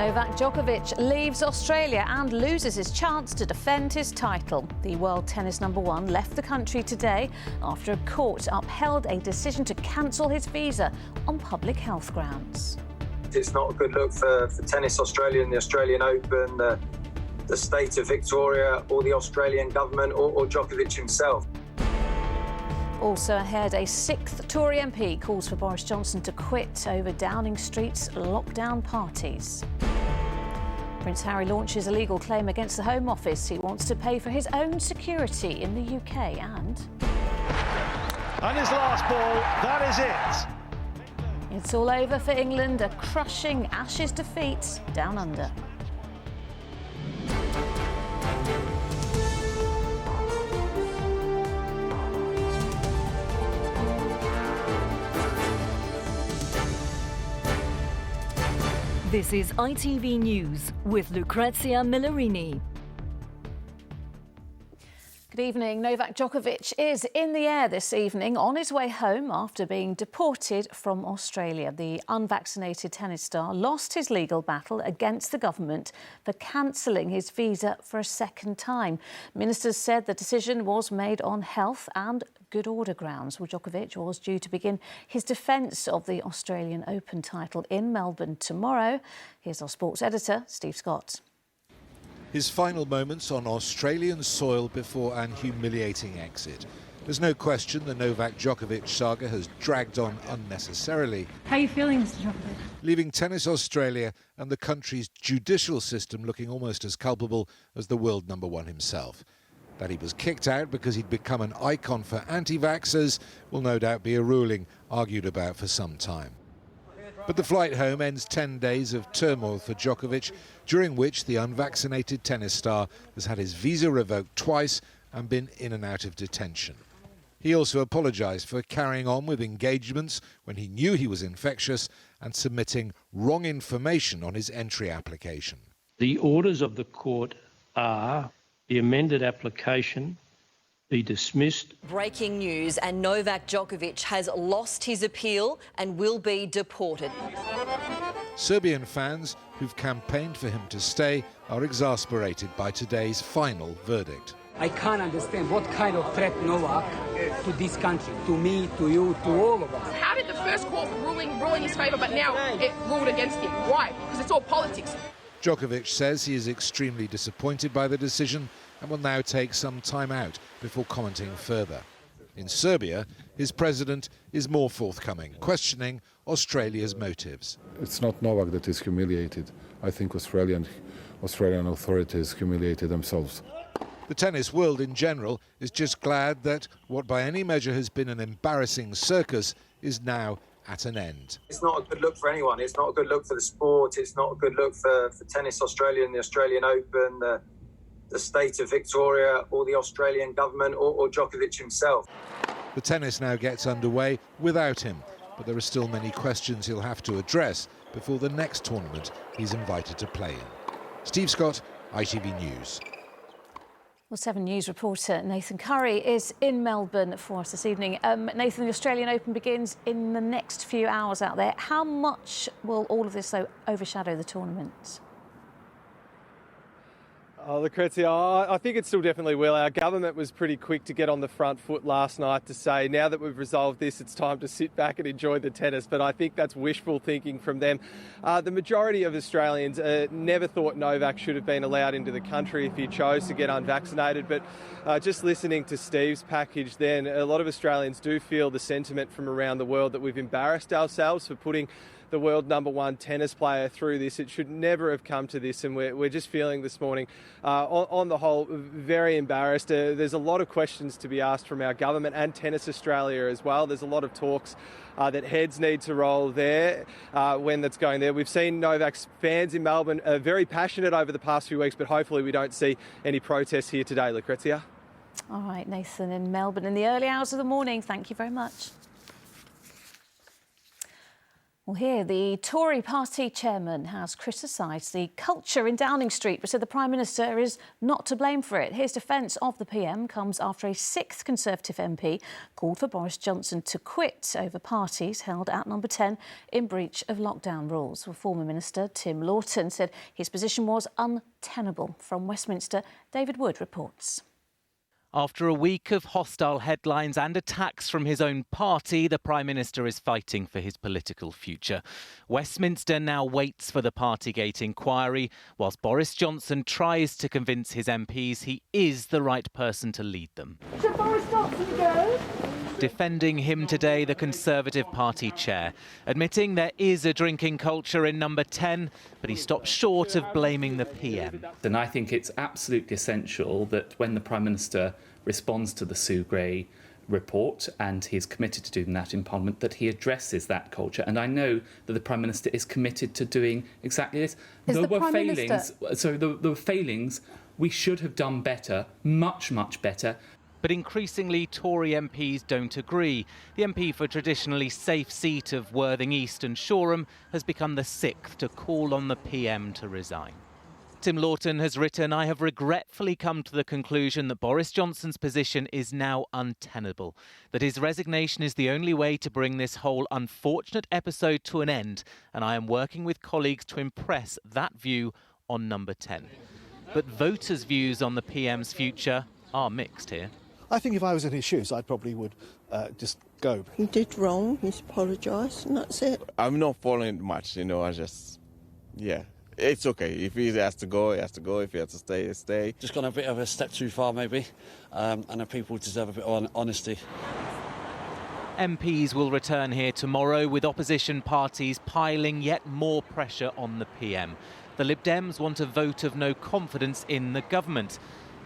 Novak Djokovic leaves Australia and loses his chance to defend his title. The world tennis #1 left the country today after a court upheld a decision to cancel his visa on public health grounds. It's not a good look for Tennis Australia and the Australian Open, the state of Victoria or the Australian government or Djokovic himself. Also ahead, a 6th Tory MP calls for Boris Johnson to quit over Downing Street's lockdown parties. Prince Harry launches a legal claim against the Home Office. He wants to pay for his own security in the UK and his last ball, that is it. It's all over for England, a crushing Ashes defeat down under. This is ITV News with Lucrezia Millarini. Good evening. Novak Djokovic is in the air this evening on his way home after being deported from Australia. The unvaccinated tennis star lost his legal battle against the government for cancelling his visa for a second time. Ministers said the decision was made on health and good order grounds. Well, Djokovic was due to begin his defence of the Australian Open title in Melbourne tomorrow. Here's our sports editor, Steve Scott. His final moments on Australian soil before an humiliating exit. There's no question the Novak Djokovic saga has dragged on unnecessarily. How are you feeling, Mr. Djokovic? Leaving Tennis Australia and the country's judicial system looking almost as culpable as the world #1 himself. That he was kicked out because he'd become an icon for anti-vaxxers will no doubt be a ruling argued about for some time. But the flight home ends 10 days of turmoil for Djokovic, during which the unvaccinated tennis star has had his visa revoked twice and been in and out of detention. He also apologised for carrying on with engagements when he knew he was infectious and submitting wrong information on his entry application. The orders of the court are the amended application be dismissed. Breaking news, and Novak Djokovic has lost his appeal and will be deported. Serbian fans who've campaigned for him to stay are exasperated by today's final verdict. I can't understand what kind of threat Novak to this country, to me, to you, to all of us. How did the first court rule in his favour, but now it ruled against him? Why? Because it's all politics. Djokovic says he is extremely disappointed by the decision and will now take some time out before commenting further. In Serbia, his president is more forthcoming, questioning Australia's motives. It's not Novak that is humiliated. I think Australian authorities humiliated themselves. The tennis world in general is just glad that what by any measure has been an embarrassing circus is now at an end. It's not a good look for anyone. It's not a good look for the sport. It's not a good look for Tennis Australia and the Australian Open, the state of Victoria or the Australian government or Djokovic himself. The tennis now gets underway without him, but there are still many questions he'll have to address before the next tournament he's invited to play in. Steve Scott, ITV News. Well, 7 News reporter Nathan Curry is in Melbourne for us this evening. Nathan, the Australian Open begins in the next few hours out there. How much will all of this, though, overshadow the tournament? Lucrezia, I think it still definitely will. Our government was pretty quick to get on the front foot last night to say, now that we've resolved this, it's time to sit back and enjoy the tennis. But I think that's wishful thinking from them. The majority of Australians never thought Novak should have been allowed into the country if he chose to get unvaccinated. But just listening to Steve's package then, a lot of Australians do feel the sentiment from around the world that we've embarrassed ourselves for putting the world #1 tennis player through this. It should never have come to this, and we're just feeling this morning, on the whole, very embarrassed. There's a lot of questions to be asked from our government and Tennis Australia as well. There's a lot of talks that heads need to roll there when that's going there. We've seen Novak's fans in Melbourne very passionate over the past few weeks, but hopefully we don't see any protests here today, Lucrezia. All right, Nathan in Melbourne in the early hours of the morning. Thank you very much. Well, here, the Tory party chairman has criticised the culture in Downing Street, but said the Prime Minister is not to blame for it. His defence of the PM comes after a 6th Conservative MP called for Boris Johnson to quit over parties held at Number 10 in breach of lockdown rules. Well, former Minister Tim Lawton said his position was untenable. From Westminster, David Wood reports. After a week of hostile headlines and attacks from his own party, the Prime Minister is fighting for his political future. Westminster now waits for the Partygate inquiry, whilst Boris Johnson tries to convince his MPs he is the right person to lead them. Should Boris Johnson go? Defending him today, the Conservative Party chair, admitting there is a drinking culture in Number 10, but he stopped short of blaming the PM. And I think it's absolutely essential that when the Prime Minister responds to the Sue Gray report, and he is committed to doing that in Parliament, that he addresses that culture. And I know that the Prime Minister is committed to doing exactly this. There were failings. We should have done better, much, much better. But increasingly, Tory MPs don't agree. The MP for traditionally safe seat of Worthing East and Shoreham has become the 6th to call on the PM to resign. Tim Lawton has written, "I have regretfully come to the conclusion that Boris Johnson's position is now untenable, that his resignation is the only way to bring this whole unfortunate episode to an end, and I am working with colleagues to impress that view on Number 10. But voters' views on the PM's future are mixed here. I think if I was in his shoes, I probably would just go. He did wrong, he's apologised, and that's it. I'm not following much, yeah. It's okay. If he has to go, he has to go. If he has to stay, he stay. Just gone a bit of a step too far, maybe, and the people deserve a bit of honesty. MPs will return here tomorrow with opposition parties piling yet more pressure on the PM. The Lib Dems want a vote of no confidence in the government.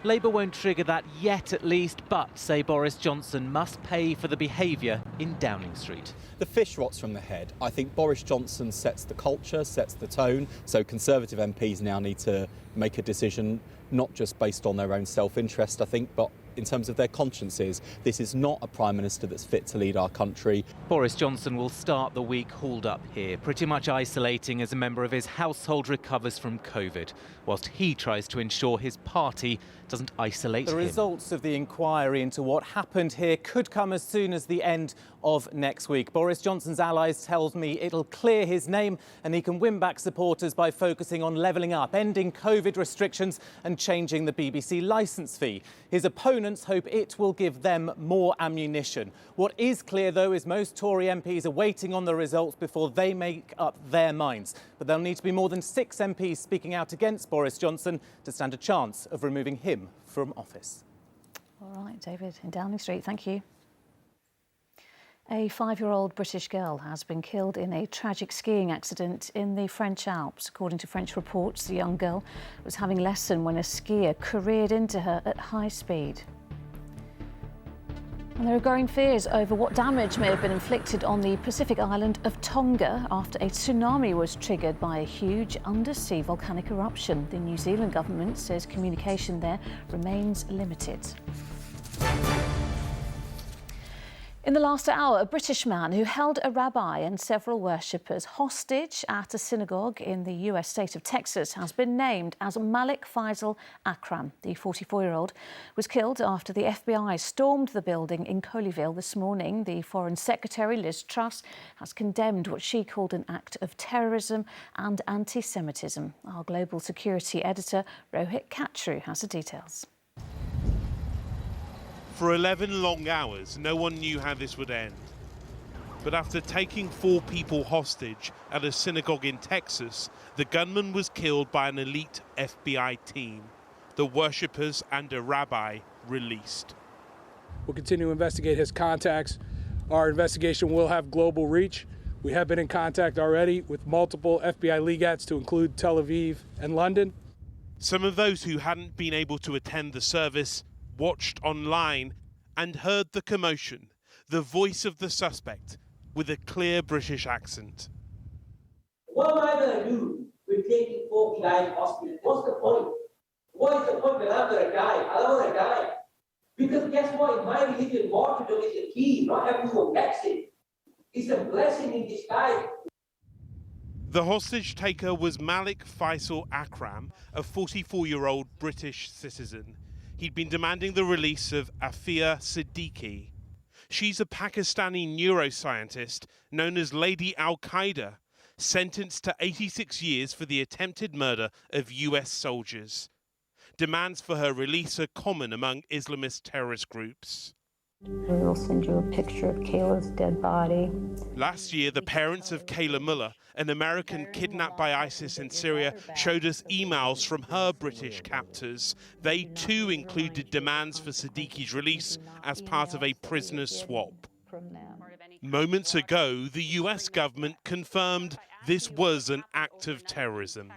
Labour won't trigger that yet, at least, but say Boris Johnson must pay for the behaviour in Downing Street. The fish rots from the head. I think Boris Johnson sets the culture, sets the tone, so Conservative MPs now need to make a decision, not just based on their own self-interest, I think, but in terms of their consciences. This is not a Prime Minister that's fit to lead our country. Boris Johnson will start the week hauled up here, pretty much isolating as a member of his household recovers from COVID, whilst he tries to ensure his party doesn't isolate him. The results of the inquiry into what happened here could come as soon as the end of next week. Boris Johnson's allies tells me it'll clear his name and he can win back supporters by focusing on levelling up, ending COVID restrictions and changing the BBC licence fee. His opponents hope it will give them more ammunition. What is clear, though, is most Tory MPs are waiting on the results before they make up their minds. But there'll need to be more than 6 MPs speaking out against Boris Johnson to stand a chance of removing him from office. All right, David, in Downing Street, thank you. A 5-year-old British girl has been killed in a tragic skiing accident in the French Alps. According to French reports, the young girl was having a lesson when a skier careered into her at high speed. And there are growing fears over what damage may have been inflicted on the Pacific island of Tonga after a tsunami was triggered by a huge undersea volcanic eruption. The New Zealand government says communication there remains limited. In the last hour, a British man who held a rabbi and several worshippers hostage at a synagogue in the US state of Texas has been named as Malik Faisal Akram. The 44-year-old was killed after the FBI stormed the building in Colleyville this morning. The Foreign Secretary, Liz Truss, has condemned what she called an act of terrorism and anti-Semitism. Our global security editor, Rohit Kachru, has the details. For 11 long hours, no one knew how this would end. But after taking 4 people hostage at a synagogue in Texas, the gunman was killed by an elite FBI team. The worshippers and a rabbi released. We'll continue to investigate his contacts. Our investigation will have global reach. We have been in contact already with multiple FBI legats to include Tel Aviv and London. Some of those who hadn't been able to attend the service watched online and heard the commotion, the voice of the suspect with a clear British accent. What am I going to do with taking 4 guys hospital? What's the point? What is the point when I'm going to die? I don't want to die. Because guess what? In my religion, martyrdom is the key, not having no vaccine. It's a blessing in disguise. The hostage taker was Malik Faisal Akram, a 44-year-old British citizen. He'd been demanding the release of Afia Siddiqui. She's a Pakistani neuroscientist known as Lady Al-Qaeda, sentenced to 86 years for the attempted murder of US soldiers. Demands for her release are common among Islamist terrorist groups. We will send you a picture of Kayla's dead body. Last year, the parents of Kayla Muller, an American kidnapped by ISIS in Syria, showed us emails from her British captors. They too included demands for Siddiqui's release as part of a prisoner swap. Moments ago, the US government confirmed this was an act of terrorism.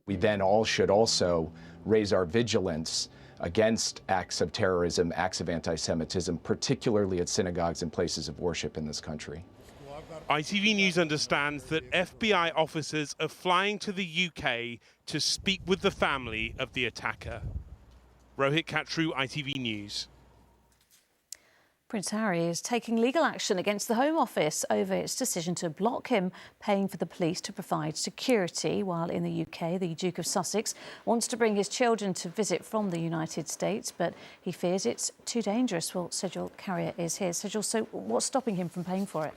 We then all should also raise our vigilance against acts of terrorism, acts of anti-Semitism, particularly at synagogues and places of worship in this country. ITV News understands that FBI officers are flying to the UK to speak with the family of the attacker. Rohit Katru, ITV News. Prince Harry is taking legal action against the Home Office over its decision to block him paying for the police to provide security. While in the UK, the Duke of Sussex wants to bring his children to visit from the United States, but he fears it's too dangerous. Well, Sejal Carrier is here. Sejal, so what's stopping him from paying for it?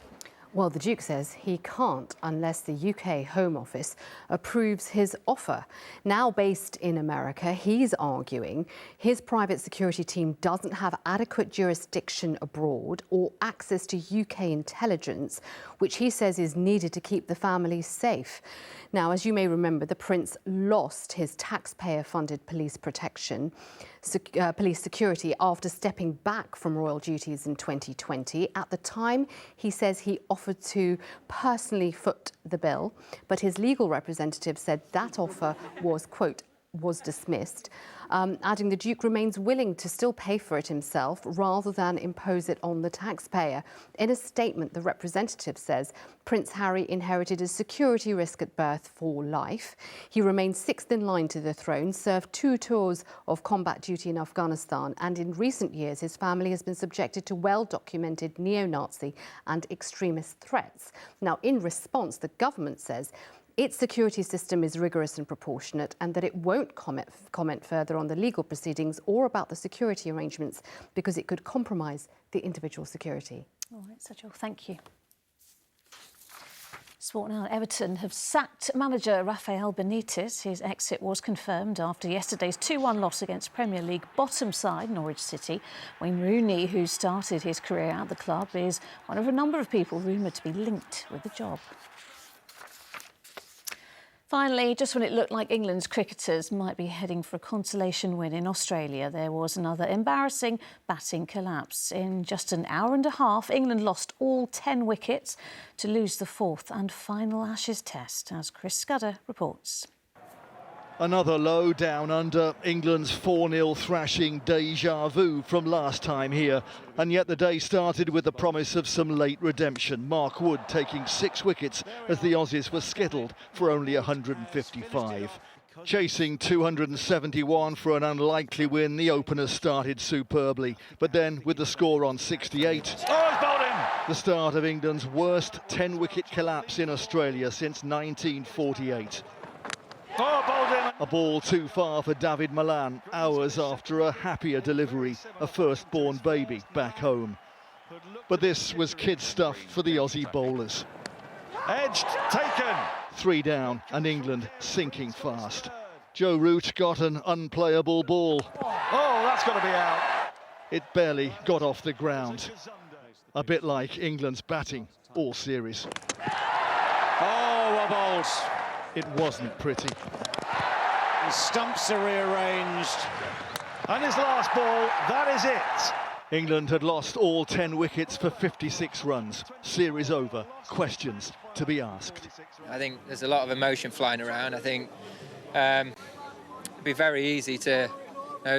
Well, the Duke says he can't unless the UK Home Office approves his offer. Now based in America, he's arguing his private security team doesn't have adequate jurisdiction abroad or access to UK intelligence, which he says is needed to keep the family safe. Now, as you may remember, the Prince lost his taxpayer-funded police protection, police security, after stepping back from royal duties in 2020. At the time, he says he offered to personally foot the bill, but his legal representative said that offer was, quote, was dismissed, adding the Duke remains willing to still pay for it himself rather than impose it on the taxpayer. In a statement, the representative says Prince Harry inherited a security risk at birth for life. He remains sixth in line to the throne, served 2 tours of combat duty in Afghanistan, and in recent years his family has been subjected to well-documented neo-Nazi and extremist threats. Now, in response, the government says its security system is rigorous and proportionate, and that it won't comment further on the legal proceedings or about the security arrangements because it could compromise the individual security. All right, Sejal, thank you. Sport now. Everton have sacked manager Rafael Benitez. His exit was confirmed after yesterday's 2-1 loss against Premier League bottom side Norwich City. Wayne Rooney, who started his career at the club, is one of a number of people rumoured to be linked with the job. Finally, just when it looked like England's cricketers might be heading for a consolation win in Australia, there was another embarrassing batting collapse. In just an hour and a half, England lost all 10 wickets to lose the 4th and final Ashes test, as Chris Scudder reports. Another low down under, England's 4-0 thrashing deja vu from last time here. And yet the day started with the promise of some late redemption. Mark Wood taking 6 wickets as the Aussies were skittled for only 155. Chasing 271 for an unlikely win, the openers started superbly. But then, with the score on 68, the start of England's worst 10-wicket collapse in Australia since 1948. A ball too far for David Malan, hours after a happier delivery, a firstborn baby back home. But this was kid stuff for the Aussie bowlers. Edged, taken. 3 down and England sinking fast. Joe Root got an unplayable ball. Oh, that's got to be out. It barely got off the ground. A bit like England's batting all series. Oh, wobbles. It wasn't pretty. The stumps are rearranged. And his last ball, that is it. England had lost all 10 wickets for 56 runs. Series over. Questions to be asked. I think there's a lot of emotion flying around. I think it'd be very easy to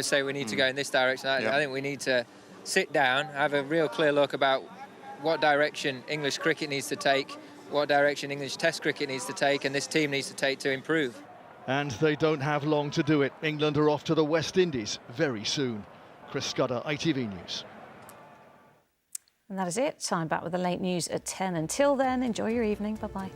say we need to go in this direction. I think we need to sit down, have a real clear look about what direction English cricket needs to take, what direction English Test cricket needs to take, and this team needs to take to improve. And they don't have long to do it. England are off to the West Indies very soon. Chris Scudder, ITV News. And that is it. I'm back with the late news at 10. Until then, enjoy your evening. Bye-bye.